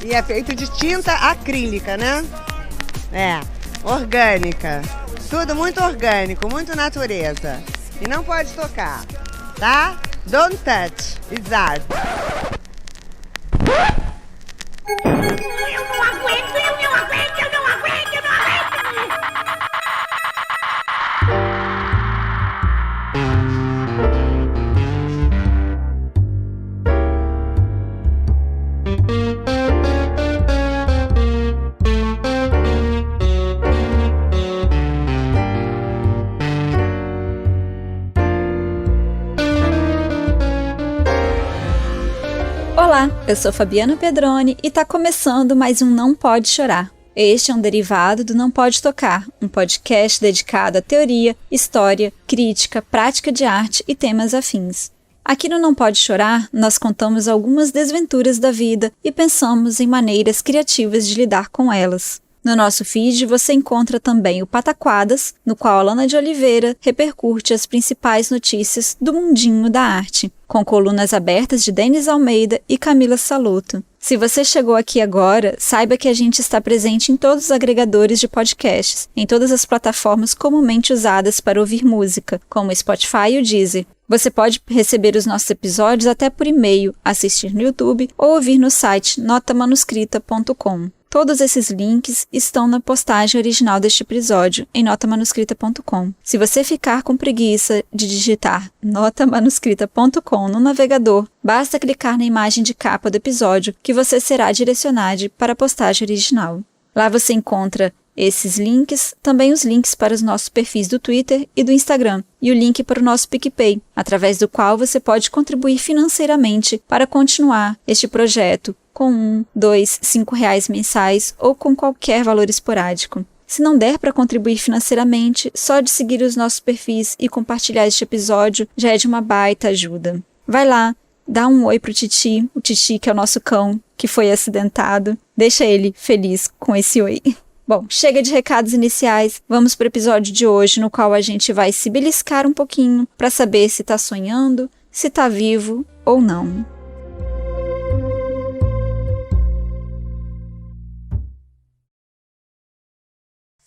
E é feito de tinta acrílica, né? É, orgânica. Tudo muito orgânico, muito natureza. E não pode tocar, tá? Don't touch. It's art. Eu não aguento, eu não aguento, eu não aguento, eu não aguento! Olá, eu sou Fabiana Pedroni e tá começando mais um Não Pode Chorar. Este é um derivado do Não Pode Tocar, um podcast dedicado à teoria, história, crítica, prática de arte e temas afins. Aqui no Não Pode Chorar, nós contamos algumas desventuras da vida e pensamos em maneiras criativas de lidar com elas. No nosso feed você encontra também o Pataquadas, no qual a Lana de Oliveira repercute as principais notícias do mundinho da arte, com colunas abertas de Denis Almeida e Camila Saloto. Se você chegou aqui agora, saiba que a gente está presente em todos os agregadores de podcasts, em todas as plataformas comumente usadas para ouvir música, como o Spotify e o Deezer. Você pode receber os nossos episódios até por e-mail, assistir no YouTube ou ouvir no site notamanuscrita.com. Todos esses links estão na postagem original deste episódio, em notamanuscrita.com. Se você ficar com preguiça de digitar notamanuscrita.com no navegador, basta clicar na imagem de capa do episódio que você será direcionado para a postagem original. Lá você encontra esses links, também os links para os nossos perfis do Twitter e do Instagram, e o link para o nosso PicPay, através do qual você pode contribuir financeiramente para continuar este projeto com R$1, R$2, R$5 mensais ou com qualquer valor esporádico. Se não der para contribuir financeiramente, só de seguir os nossos perfis e compartilhar este episódio já é de uma baita ajuda. Vai lá, dá um oi pro Titi, o Titi que é o nosso cão, que foi acidentado. Deixa ele feliz com esse oi. Bom, chega de recados iniciais, vamos para o episódio de hoje, no qual a gente vai se beliscar um pouquinho para saber se está sonhando, se está vivo ou não.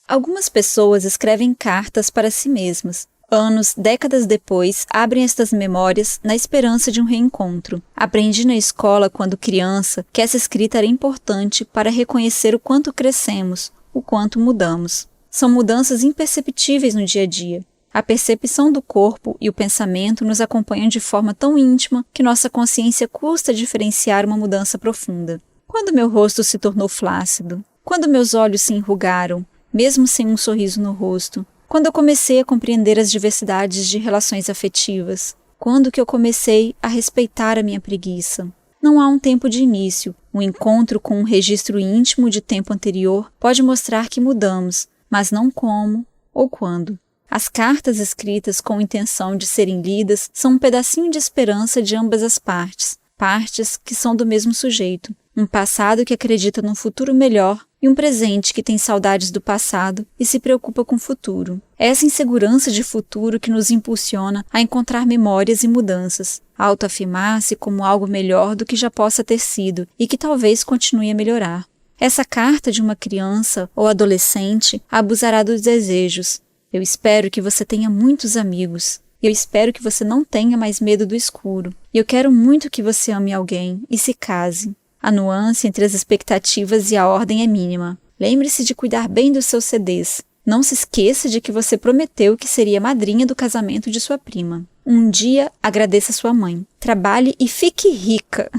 Algumas pessoas escrevem cartas para si mesmas. Anos, décadas depois, abrem estas memórias na esperança de um reencontro. Aprendi na escola, quando criança, que essa escrita era importante para reconhecer o quanto crescemos, o quanto mudamos. São mudanças imperceptíveis no dia a dia. A percepção do corpo e o pensamento nos acompanham de forma tão íntima que nossa consciência custa diferenciar uma mudança profunda. Quando meu rosto se tornou flácido? Quando meus olhos se enrugaram, mesmo sem um sorriso no rosto? Quando eu comecei a compreender as diversidades de relações afetivas? Quando que eu comecei a respeitar a minha preguiça? Não há um tempo de início. O encontro com um registro íntimo de tempo anterior pode mostrar que mudamos, mas não como ou quando. As cartas escritas com intenção de serem lidas são um pedacinho de esperança de ambas as partes, partes que são do mesmo sujeito, um passado que acredita num futuro melhor e um presente que tem saudades do passado e se preocupa com o futuro. É essa insegurança de futuro que nos impulsiona a encontrar memórias e mudanças, a autoafirmar-se como algo melhor do que já possa ter sido e que talvez continue a melhorar. Essa carta de uma criança ou adolescente abusará dos desejos. Eu espero que você tenha muitos amigos. Eu espero que você não tenha mais medo do escuro. E eu quero muito que você ame alguém e se case. A nuance entre as expectativas e a ordem é mínima. Lembre-se de cuidar bem dos seus CDs. Não se esqueça de que você prometeu que seria madrinha do casamento de sua prima. Um dia, agradeça sua mãe. Trabalhe e fique rica.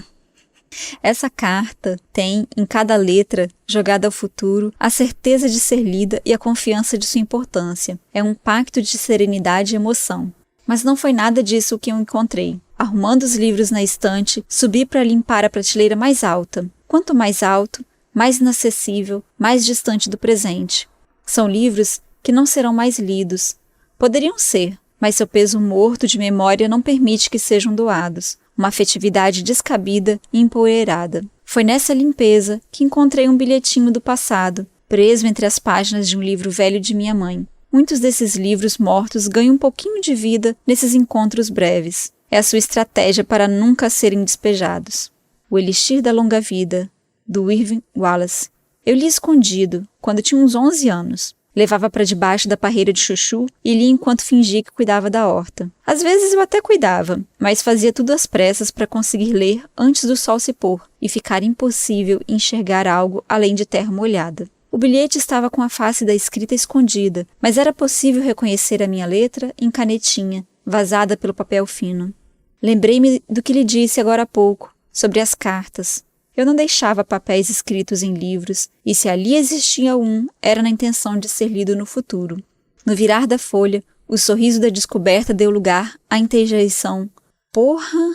Essa carta tem, em cada letra, jogada ao futuro, a certeza de ser lida e a confiança de sua importância. É um pacto de serenidade e emoção. Mas não foi nada disso que eu encontrei. Arrumando os livros na estante, subi para limpar a prateleira mais alta. Quanto mais alto, mais inacessível, mais distante do presente. São livros que não serão mais lidos. Poderiam ser, mas seu peso morto de memória não permite que sejam doados. Uma afetividade descabida e empoeirada. Foi nessa limpeza que encontrei um bilhetinho do passado, preso entre as páginas de um livro velho de minha mãe. Muitos desses livros mortos ganham um pouquinho de vida nesses encontros breves. É a sua estratégia para nunca serem despejados. O elixir da longa vida, do Irving Wallace. Eu li escondido, quando tinha uns 11 anos. Levava para debaixo da parreira de chuchu e lia enquanto fingia que cuidava da horta. Às vezes eu até cuidava, mas fazia tudo às pressas para conseguir ler antes do sol se pôr e ficar impossível enxergar algo além de terra molhada. O bilhete estava com a face da escrita escondida, mas era possível reconhecer a minha letra em canetinha, vazada pelo papel fino. Lembrei-me do que lhe disse agora há pouco, sobre as cartas. Eu não deixava papéis escritos em livros, e se ali existia um, era na intenção de ser lido no futuro. No virar da folha, o sorriso da descoberta deu lugar à interjeição "porra"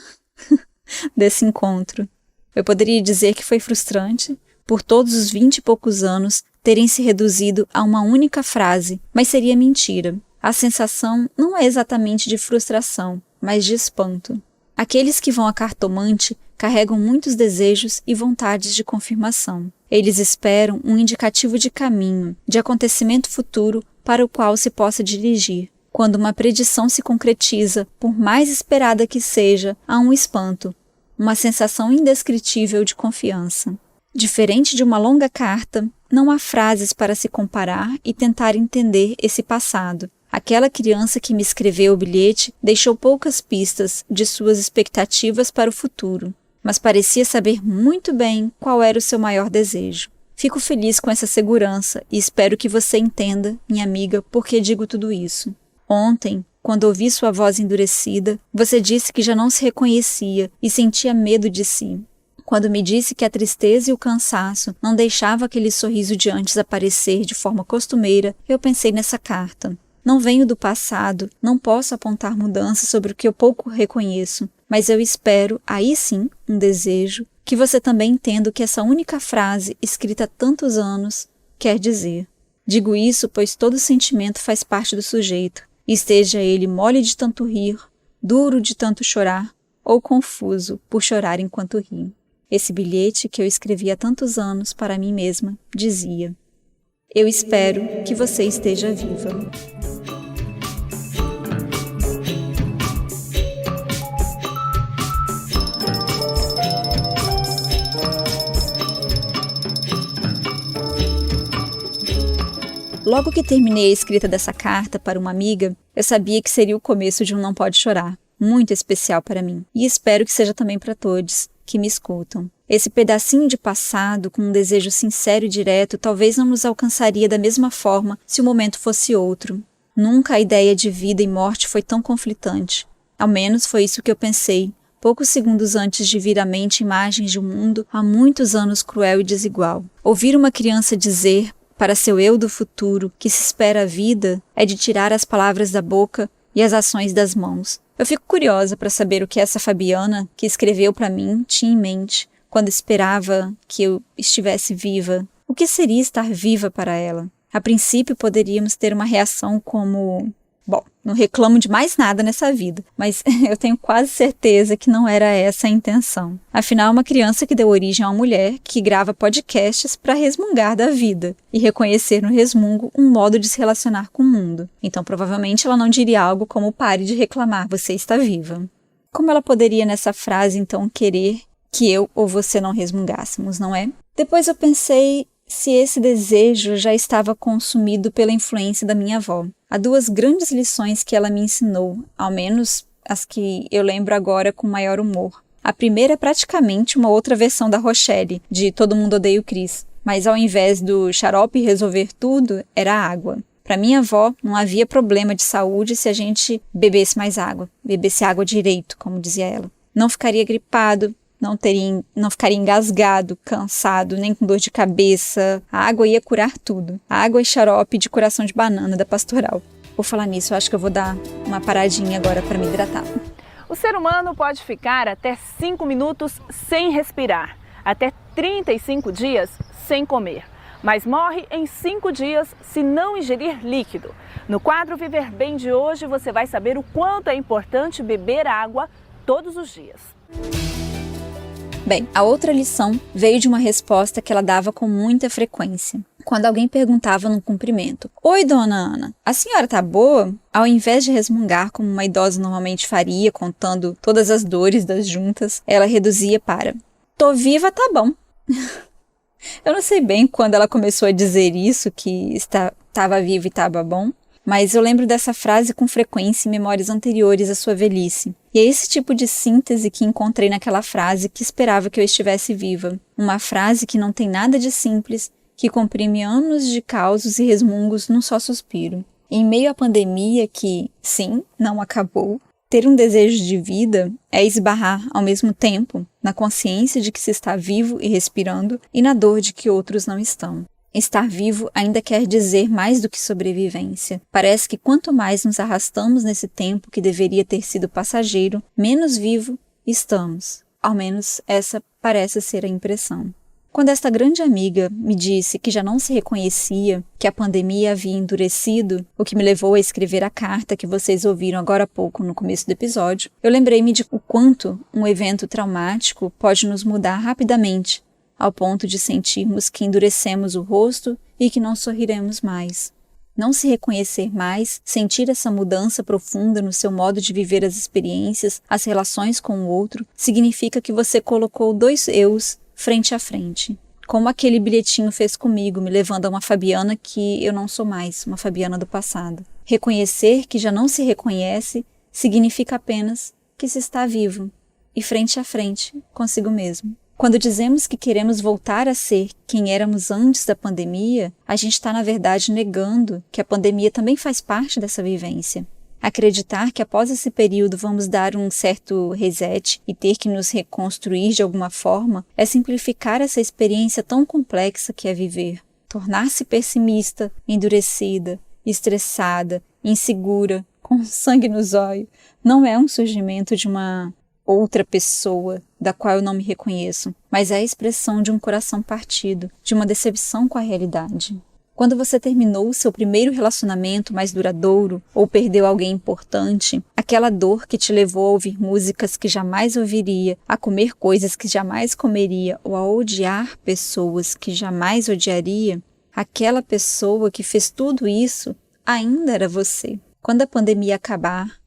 desse encontro. Eu poderia dizer que foi frustrante, por todos os 20 e poucos anos terem se reduzido a uma única frase, mas seria mentira. A sensação não é exatamente de frustração, mas de espanto. Aqueles que vão a cartomante carregam muitos desejos e vontades de confirmação. Eles esperam um indicativo de caminho, de acontecimento futuro para o qual se possa dirigir. Quando uma predição se concretiza, por mais esperada que seja, há um espanto, uma sensação indescritível de confiança. Diferente de uma longa carta, não há frases para se comparar e tentar entender esse passado. Aquela criança que me escreveu o bilhete deixou poucas pistas de suas expectativas para o futuro, mas parecia saber muito bem qual era o seu maior desejo. Fico feliz com essa segurança e espero que você entenda, minha amiga, por que digo tudo isso. Ontem, quando ouvi sua voz endurecida, você disse que já não se reconhecia e sentia medo de si. Quando me disse que a tristeza e o cansaço não deixavam aquele sorriso de antes aparecer de forma costumeira, eu pensei nessa carta. Não venho do passado, não posso apontar mudanças sobre o que eu pouco reconheço, mas eu espero, aí sim, um desejo, que você também entenda o que essa única frase, escrita há tantos anos, quer dizer. Digo isso pois todo sentimento faz parte do sujeito, e esteja ele mole de tanto rir, duro de tanto chorar, ou confuso por chorar enquanto ri. Esse bilhete que eu escrevi há tantos anos para mim mesma dizia: eu espero que você esteja viva. Logo que terminei a escrita dessa carta para uma amiga, eu sabia que seria o começo de um Não Pode Chorar, muito especial para mim, e espero que seja também para todos que me escutam. Esse pedacinho de passado, com um desejo sincero e direto, talvez não nos alcançaria da mesma forma se o momento fosse outro. Nunca a ideia de vida e morte foi tão conflitante. Ao menos foi isso que eu pensei, poucos segundos antes de vir à mente imagens de um mundo há muitos anos cruel e desigual. Ouvir uma criança dizer para seu eu do futuro que se espera a vida é de tirar as palavras da boca e as ações das mãos. Eu fico curiosa para saber o que essa Fabiana, que escreveu para mim, tinha em mente quando esperava que eu estivesse viva. O que seria estar viva para ela? A princípio poderíamos ter uma reação como: bom, não reclamo de mais nada nessa vida, mas eu tenho quase certeza que não era essa a intenção. Afinal, é uma criança que deu origem a uma mulher que grava podcasts para resmungar da vida e reconhecer no resmungo um modo de se relacionar com o mundo. Então, provavelmente, ela não diria algo como: pare de reclamar, você está viva. Como ela poderia, nessa frase, então, querer que eu ou você não resmungássemos, não é? Depois eu pensei se esse desejo já estava consumido pela influência da minha avó. Há duas grandes lições que ela me ensinou, ao menos as que eu lembro agora com maior humor. A primeira é praticamente uma outra versão da Rochelle, de Todo Mundo Odeia o Chris, mas ao invés do xarope resolver tudo, era água. Para minha avó, não havia problema de saúde se a gente bebesse mais água, bebesse água direito, como dizia ela. Não ficaria gripado, não ficaria engasgado, cansado, nem com dor de cabeça. A água ia curar tudo. A água e xarope de coração de banana da Pastoral. Por falar nisso, eu acho que eu vou dar uma paradinha agora para me hidratar. O ser humano pode ficar até 5 minutos sem respirar, até 35 dias sem comer, mas morre em 5 dias se não ingerir líquido. No quadro Viver Bem de hoje, você vai saber o quanto é importante beber água todos os dias. Bem, a outra lição veio de uma resposta que ela dava com muita frequência. Quando alguém perguntava num cumprimento: oi, dona Ana, a senhora tá boa? Ao invés de resmungar como uma idosa normalmente faria, contando todas as dores das juntas, ela reduzia para: tô viva, tá bom. Eu não sei bem quando ela começou a dizer isso, que estava vivo e estava bom, mas eu lembro dessa frase com frequência em memórias anteriores à sua velhice. E é esse tipo de síntese que encontrei naquela frase que esperava que eu estivesse viva. Uma frase que não tem nada de simples, que comprime anos de causos e resmungos num só suspiro. Em meio à pandemia que, sim, não acabou, ter um desejo de vida é esbarrar, ao mesmo tempo, na consciência de que se está vivo e respirando e na dor de que outros não estão. Estar vivo ainda quer dizer mais do que sobrevivência. Parece que quanto mais nos arrastamos nesse tempo que deveria ter sido passageiro, menos vivo estamos. Ao menos essa parece ser a impressão. Quando esta grande amiga me disse que já não se reconhecia, que a pandemia havia endurecido, o que me levou a escrever a carta que vocês ouviram agora há pouco no começo do episódio, eu lembrei-me de o quanto um evento traumático pode nos mudar rapidamente, ao ponto de sentirmos que endurecemos o rosto e que não sorriremos mais. Não se reconhecer mais, sentir essa mudança profunda no seu modo de viver as experiências, as relações com o outro, significa que você colocou dois eus frente a frente. Como aquele bilhetinho fez comigo, me levando a uma Fabiana que eu não sou mais, uma Fabiana do passado. Reconhecer que já não se reconhece significa apenas que se está vivo e frente a frente consigo mesmo. Quando dizemos que queremos voltar a ser quem éramos antes da pandemia, a gente está, na verdade, negando que a pandemia também faz parte dessa vivência. Acreditar que após esse período vamos dar um certo reset e ter que nos reconstruir de alguma forma é simplificar essa experiência tão complexa que é viver. Tornar-se pessimista, endurecida, estressada, insegura, com sangue nos olhos, não é um surgimento de uma outra pessoa da qual eu não me reconheço, mas é a expressão de um coração partido, de uma decepção com a realidade. Quando você terminou o seu primeiro relacionamento mais duradouro ou perdeu alguém importante, aquela dor que te levou a ouvir músicas que jamais ouviria, a comer coisas que jamais comeria ou a odiar pessoas que jamais odiaria, aquela pessoa que fez tudo isso ainda era você. Quando a pandemia acabar,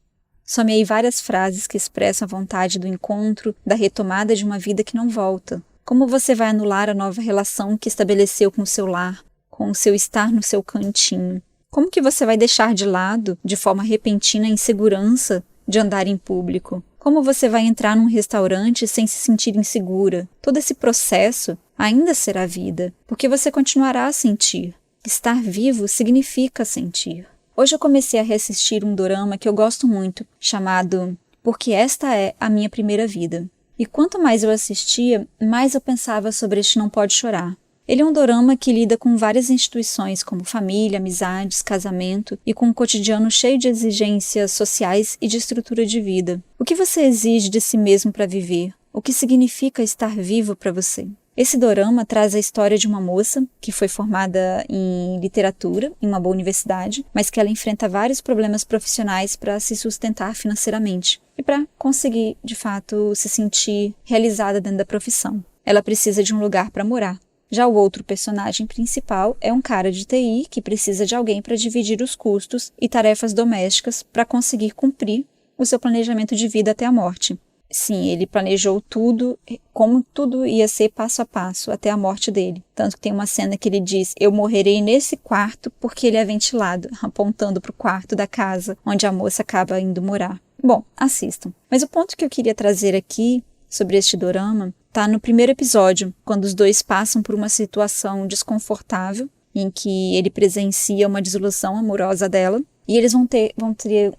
somei várias frases que expressam a vontade do encontro, da retomada de uma vida que não volta. Como você vai anular a nova relação que estabeleceu com o seu lar, com o seu estar no seu cantinho? Como que você vai deixar de lado, de forma repentina, a insegurança de andar em público? Como você vai entrar num restaurante sem se sentir insegura? Todo esse processo ainda será vida, porque você continuará a sentir. Estar vivo significa sentir. Hoje eu comecei a reassistir um dorama que eu gosto muito, chamado Porque Esta é a Minha Primeira Vida. E quanto mais eu assistia, mais eu pensava sobre este Não Pode Chorar. Ele é um dorama que lida com várias instituições como família, amizades, casamento e com um cotidiano cheio de exigências sociais e de estrutura de vida. O que você exige de si mesmo para viver? O que significa estar vivo para você? Esse dorama traz a história de uma moça que foi formada em literatura em uma boa universidade, mas que ela enfrenta vários problemas profissionais para se sustentar financeiramente e para conseguir, de fato, se sentir realizada dentro da profissão. Ela precisa de um lugar para morar. Já o outro personagem principal é um cara de TI que precisa de alguém para dividir os custos e tarefas domésticas para conseguir cumprir o seu planejamento de vida até a morte. Sim, ele planejou tudo, como tudo ia ser passo a passo até a morte dele. Tanto que tem uma cena que ele diz: eu morrerei nesse quarto porque ele é ventilado, apontando para o quarto da casa onde a moça acaba indo morar. Bom, assistam. Mas o ponto que eu queria trazer aqui sobre este dorama está no primeiro episódio, quando os dois passam por uma situação desconfortável, em que ele presencia uma desilusão amorosa dela, e eles vão ter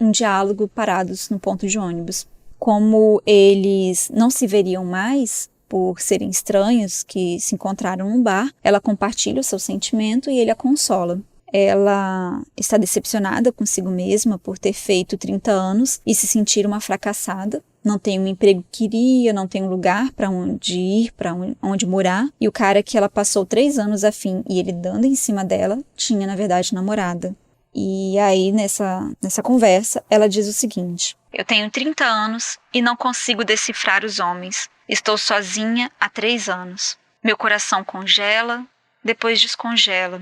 um diálogo parados no ponto de ônibus. Como eles não se veriam mais, por serem estranhos que se encontraram num bar, ela compartilha o seu sentimento e ele a consola. Ela está decepcionada consigo mesma por ter feito 30 anos e se sentir uma fracassada. Não tem um emprego que queria, não tem um lugar para onde ir, para onde morar. E o cara que ela passou 3 anos a fim e ele dando em cima dela, tinha na verdade namorada. E aí nessa conversa ela diz o seguinte: eu tenho 30 anos e não consigo decifrar os homens. Estou sozinha há 3 anos. Meu coração congela, depois descongela.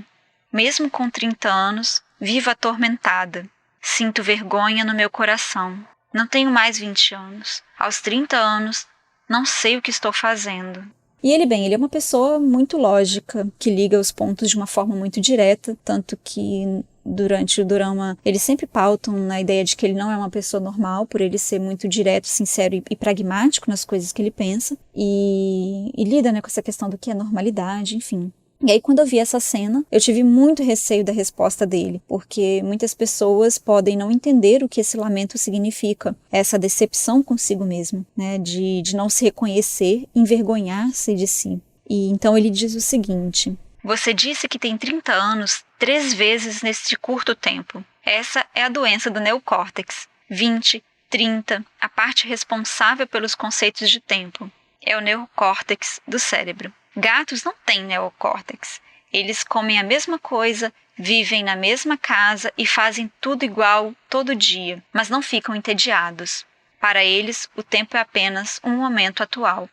Mesmo com 30 anos, vivo atormentada. Sinto vergonha no meu coração. Não tenho mais 20 anos. Aos 30 anos, não sei o que estou fazendo. E ele é uma pessoa muito lógica, que liga os pontos de uma forma muito direta, tanto que durante o dorama eles sempre pautam na ideia de que ele não é uma pessoa normal, por ele ser muito direto, sincero e pragmático nas coisas que ele pensa, e lida, né, com essa questão do que é normalidade, enfim. E aí, quando eu vi essa cena, eu tive muito receio da resposta dele, porque muitas pessoas podem não entender o que esse lamento significa, essa decepção consigo mesmo, né, de não se reconhecer, envergonhar-se de si. E então ele diz o seguinte: você disse que tem 30 anos 3 vezes neste curto tempo. Essa é a doença do neocórtex. 20, 30, a parte responsável pelos conceitos de tempo. É o neocórtex do cérebro. Gatos não têm neocórtex. Eles comem a mesma coisa, vivem na mesma casa e fazem tudo igual todo dia, mas não ficam entediados. Para eles, o tempo é apenas um momento atual.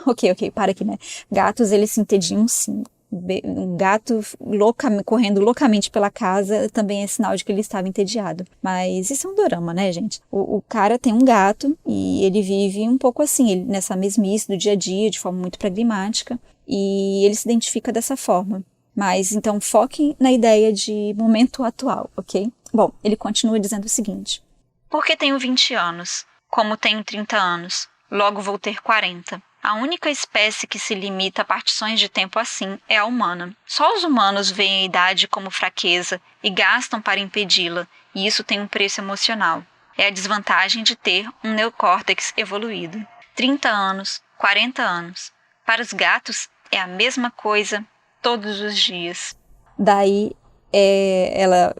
Ok, para aqui, né? Gatos, eles se entediam sim. Um gato correndo loucamente pela casa também é sinal de que ele estava entediado. Mas isso é um dorama, né, gente? O cara tem um gato e ele vive um pouco assim, nessa mesmice do dia a dia, de forma muito pragmática, e ele se identifica dessa forma. Mas então foque na ideia de momento atual, ok? Bom, ele continua dizendo o seguinte: porque tenho 20 anos, como tenho 30 anos, logo vou ter 40. A única espécie que se limita a partições de tempo assim é a humana. Só os humanos veem a idade como fraqueza e gastam para impedi-la, e isso tem um preço emocional. É a desvantagem de ter um neocórtex evoluído. 30 anos, 40 anos. Para os gatos é a mesma coisa todos os dias. Daí ela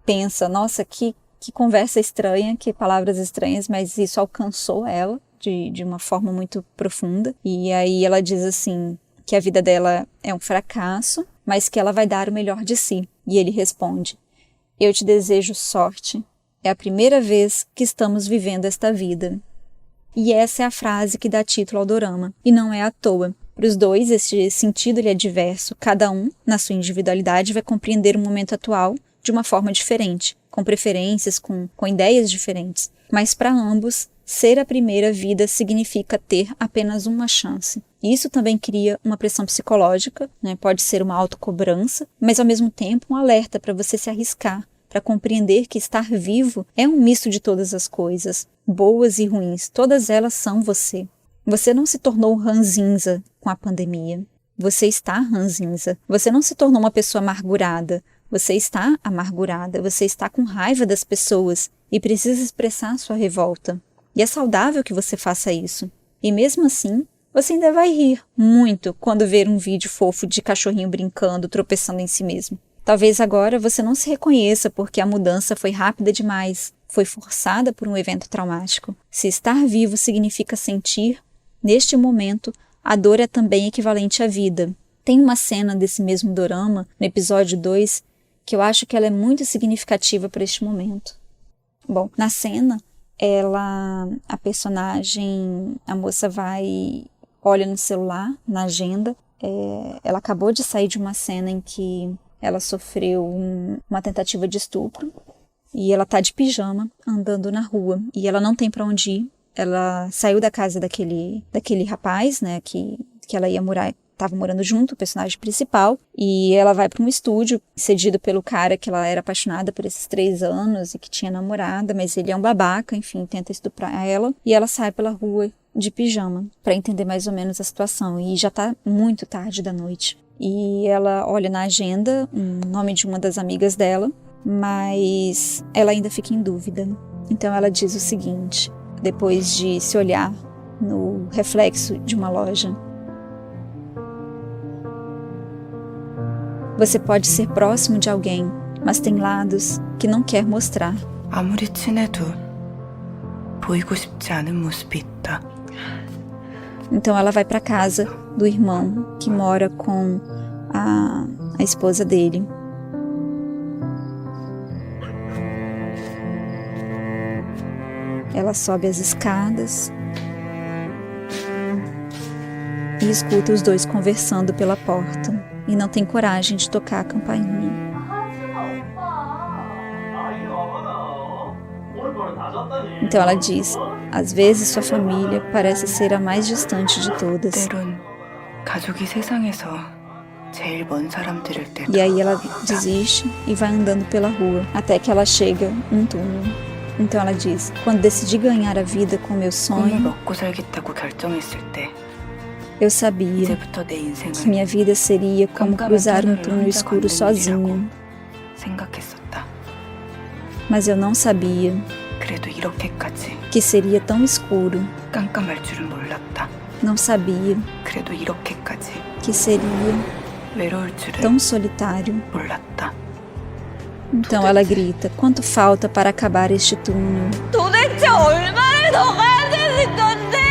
pensa, nossa, que conversa estranha, que palavras estranhas, mas isso alcançou ela de uma forma muito profunda. E aí ela diz assim, que a vida dela é um fracasso, mas que ela vai dar o melhor de si. E ele responde: eu te desejo sorte. É a primeira vez que estamos vivendo esta vida. E essa é a frase que dá título ao dorama. E não é à toa. Para os dois, esse sentido ele é diverso. Cada um, na sua individualidade, vai compreender o momento atual de uma forma diferente, com preferências, com ideias diferentes. Mas para ambos, ser a primeira vida significa ter apenas uma chance. Isso também cria uma pressão psicológica, né? Pode ser uma autocobrança, mas ao mesmo tempo um alerta para você se arriscar, para compreender que estar vivo é um misto de todas as coisas, boas e ruins, todas elas são você. Você não se tornou ranzinza com a pandemia, você está ranzinza. Você não se tornou uma pessoa amargurada, você está amargurada, você está com raiva das pessoas e precisa expressar sua revolta. E é saudável que você faça isso. E mesmo assim, você ainda vai rir muito quando ver um vídeo fofo de cachorrinho brincando, tropeçando em si mesmo. Talvez agora você não se reconheça porque a mudança foi rápida demais, foi forçada por um evento traumático. Se estar vivo significa sentir, neste momento, a dor é também equivalente à vida. Tem uma cena desse mesmo dorama, no episódio 2, que eu acho que ela é muito significativa para este momento. Bom, na cena, a personagem, a moça olha no celular, na agenda. Ela acabou de sair de uma cena em que ela sofreu uma tentativa de estupro e ela tá de pijama andando na rua e ela não tem para onde ir. Ela saiu da casa daquele rapaz, né, que ela ia morar, estava morando junto, o personagem principal, e ela vai para um estúdio cedido pelo cara que ela era apaixonada por esses 3 anos e que tinha namorada, mas ele é um babaca, enfim, tenta estuprar ela, e ela sai pela rua de pijama para entender mais ou menos a situação, e já tá muito tarde da noite. E ela olha na agenda o nome de uma das amigas dela, mas ela ainda fica em dúvida. Então ela diz o seguinte, depois de se olhar no reflexo de uma loja: você pode ser próximo de alguém, mas tem lados que não quer mostrar. 아무리 친해도 보이고 싶지 않은 모습이 있다. Então ela vai para casa do irmão que mora com a esposa dele. Ela sobe as escadas e escuta os dois conversando pela porta e não tem coragem de tocar a campainha. Então ela diz: às vezes sua família parece ser a mais distante de todas. 때론 가족이 세상에서 제일 먼 사람들일 때도 E aí ela desiste e vai andando pela rua, até que ela chega num túnel. Então ela diz: quando decidi ganhar a vida com meu 꿈을 sonho, 먹고 살겠다고 결정했을 때 eu sabia 이제부터 내 que 인생을 minha vida seria como cruzar um túnel escuro sozinho. 생각했었다. Mas eu não sabia 그래도 이렇게까지 que seria tão escuro. 깜깜할 줄은 몰랐다. Não sabia 그래도 이렇게까지 que seria 외로울 줄은 tão solitário. 몰랐다. Então ela grita: quanto falta para acabar este túnel? 도대체 얼마를 더 가야 되는 건데?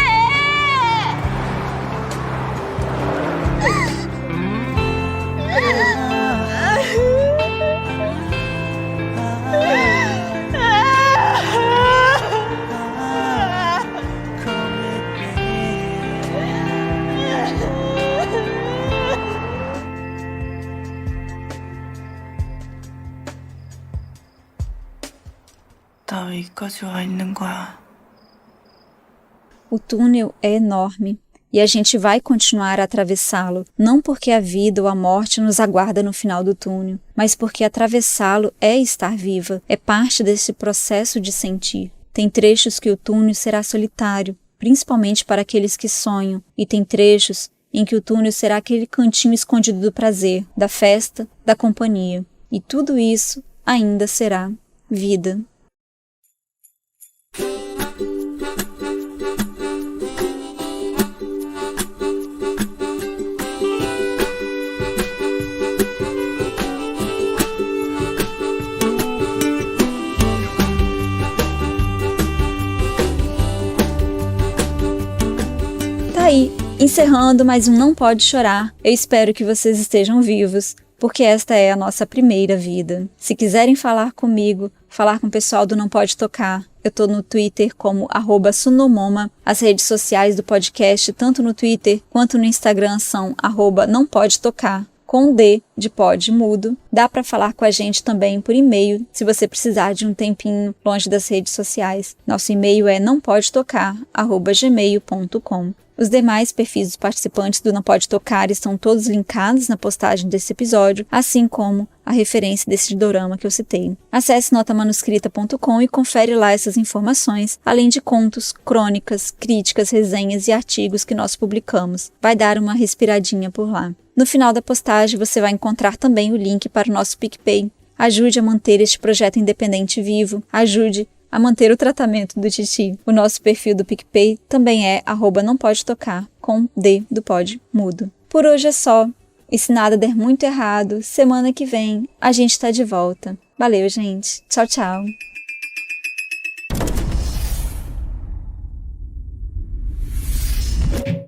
나 왜 여기까지 와 있는 거야? O túnel é enorme e a gente vai continuar a atravessá-lo, não porque a vida ou a morte nos aguarda no final do túnel, mas porque atravessá-lo é estar viva, é parte desse processo de sentir. Tem trechos que o túnel será solitário, principalmente para aqueles que sonham, e tem trechos em que o túnel será aquele cantinho escondido do prazer, da festa, da companhia. E tudo isso ainda será vida. Tá aí, encerrando mais um Não Pode Chorar. Eu espero que vocês estejam vivos, porque esta é a nossa primeira vida. Se quiserem falar comigo, falar com o pessoal do Não Pode Tocar, eu tô no Twitter como @sunomoma. As redes sociais do podcast, tanto no Twitter quanto no Instagram, são @nãopodetocar, com D de pod mudo. Dá para falar com a gente também por e-mail, se você precisar de um tempinho longe das redes sociais. Nosso e-mail é nãopodetocar@gmail.com. Os demais perfis dos participantes do Não Pode Tocar estão todos linkados na postagem desse episódio, assim como a referência desse dorama que eu citei. Acesse notamanuscrita.com e confere lá essas informações, além de contos, crônicas, críticas, resenhas e artigos que nós publicamos. Vai dar uma respiradinha por lá. No final da postagem você vai encontrar também o link para o nosso PicPay. Ajude a manter este projeto independente vivo. Ajude a manter o tratamento do Titi. O nosso perfil do PicPay também é @nãopodetocar, com D do pod mudo. Por hoje é só. E se nada der muito errado, semana que vem a gente tá de volta. Valeu, gente. Tchau, tchau.